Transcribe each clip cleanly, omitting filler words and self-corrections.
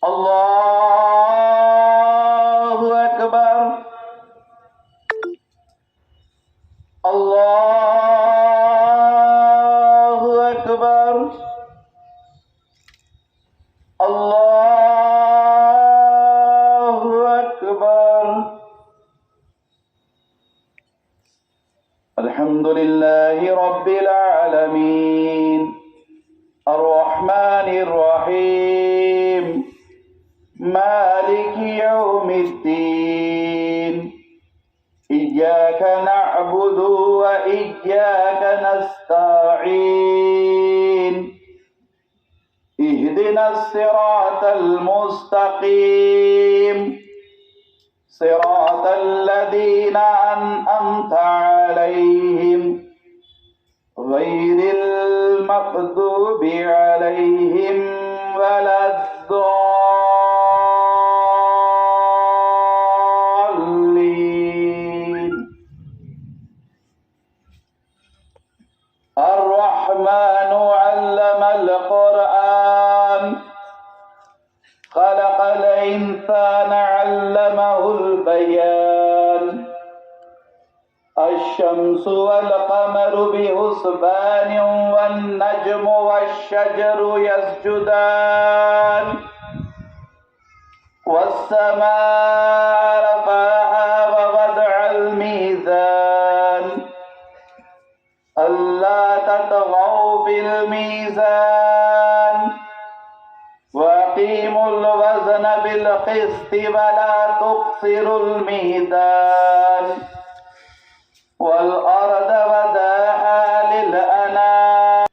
আল্লাহু আকবার, আল্লাহু আকবার, আল্লাহু আকবার। আলহামদুলিল্লাহি রাব্বিল আলামিন, আর রহমানির রহিম, মালিকি ইয়াউমিদ্দিন। ইয়্যাকা না'বুদু ওয়া ইয়্যাকা নাস্তাঈন। ইহদিনাস সিরাতাল মুস্তাকিম, সিরাতাল্লাযীনা আন'আমতা আলাইহিম গায়রিল মাগদুবি আলাইহিম ওয়ালাদ-দাল্লিন। আর-রাহমানু আল্লামাল কুরআন, খালাকাল ইনসানা আল্লামাহুল বায়ান। الشمس والقمر بحسبان والنجم والشجر يسجدان والسماء رفعها ووضع الميزان ألا تطغوا في الميزان وأقيموا الوزن بالقسط ولا تخسروا الميزان والأرض وضعها للأنام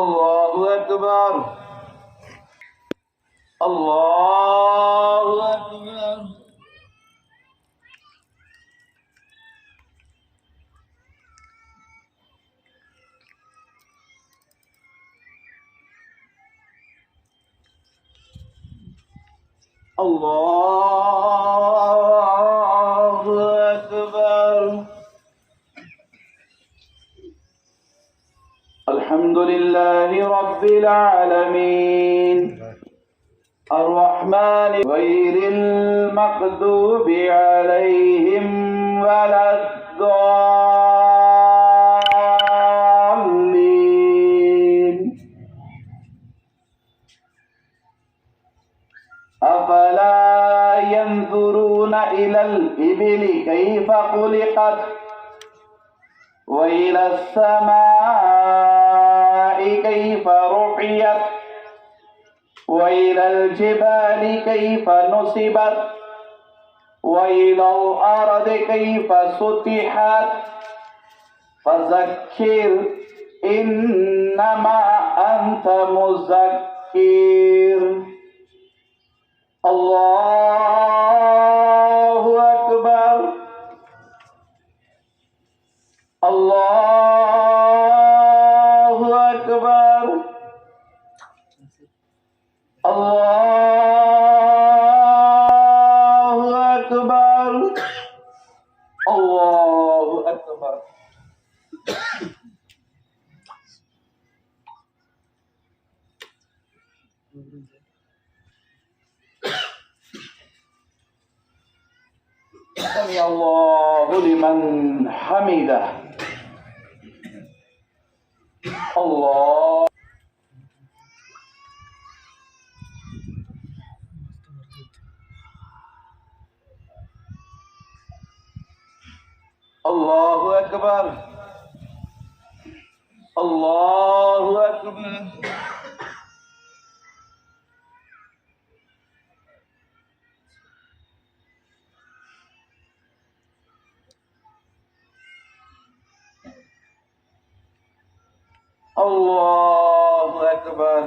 الله أكبر، الله أكبر. الله أكبر. الحمد لله رب العالمين، الرحمن غير المغضوب عليهم ولا الضالين. أفلا ينظرون إلى الإبل كيف خلقت وإلى السماء كيف رفعت وإلى الجبال كيف نصبت وإلى الأرض كيف سطحت فذكر إنما أنت مذكر. الله أكبر، الله أكبر، الله أكبر، الله أكبر. سمع الله لمن حمده. الله الله أكبر، الله أكبر. الله أكبر.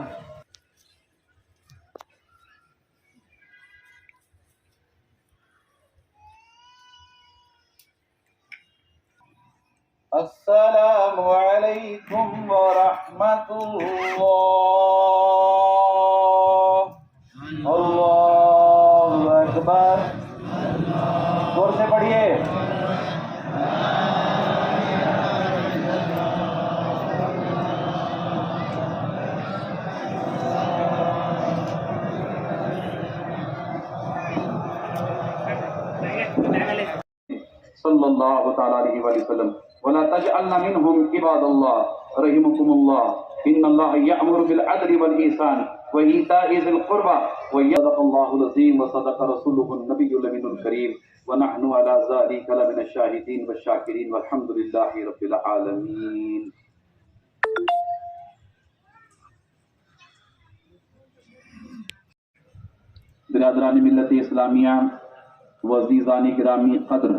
السلام عليكم ورحمة الله. الله أكبر. जोर से पढ़िए. सल्लल्लाहु ताला अलैहि वसल्लम वला तजअलना मिनहुम इबादल्लाह रहिमकुमुल्लाह इन्नल्लाह यअमुरु बिल अदली वल ihsan व ईताइ ज़िल कुर्बा व सदक़ल्लाहुल अज़ीम व सदक़ रसूलुहुन नबियुल अमीनुल करीम व नहनु अला ज़ालिका लमिनश शाहिदीन व शाकिरीन वल्हम्दुलिल्लाहि रब्बिल आलमीन। बिरादरानी मिल्लत इस्लामिया वज़ीज़ानी गिरामी क़द्र,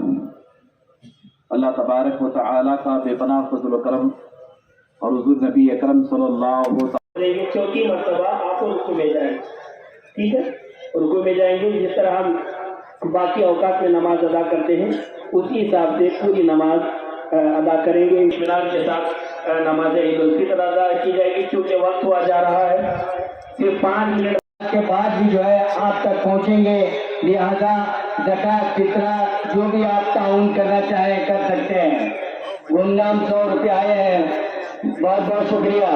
अल्लाह तबारक व तआला का बेपनाह फज़ल व करम और हुज़ूर नबी अकरम सल्लल्लाहु अलैहि चौथी मर्तबा आप रुकू में जाएंगे, ठीक है। रुकू में जाएंगे, जिस तरह हम बाकी औकात में नमाज अदा करते हैं उसी हिसाब से पूरी नमाज अदा करेंगे। इत्मीनान के साथ नमाज ईद उल फितर अदा की जाएगी। चूँकि वक्त हुआ जा रहा है, सिर्फ 5 मिनट के बाद भी जो है आप तक पहुँचेंगे। लिहाजा ज़कात फितरा जो भी आप ताउन करना चाहें कर सकते हैं। गुमनाम 100 रुपये आए हैं, बहुत बहुत शुक्रिया।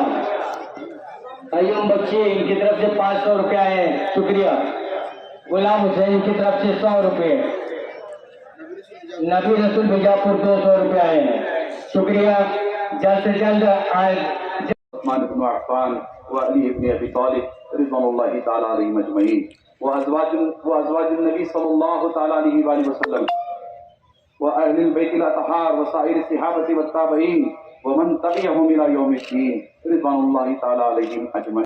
अय्यूम बच्चे इनकी तरफ से 500 रुपये आए हैं, शुक्रिया। गुलाम हुसैन की तरफ से 100 रुपये, नबी रसूल बीजापुर 200 रुपये आए हैं, शुक्रिया। जल्द से जल्द आए। उस्मान इब्न अफ़्फ़ान व अली इब्न अबी तालिब रिज़वानुल्लाहि ताला अलैहिम अजमईन व अज़वाजुन नबी सल्लल्लाहु ताला अलैहि वसल्लम व अहलिल बैतिल अतहार व साइर सहाबती व ताबईन व मन तबिअहुम इला यौमिद्दीन रिज़वानुल्लाहि ताला अलैहिम अजमईन।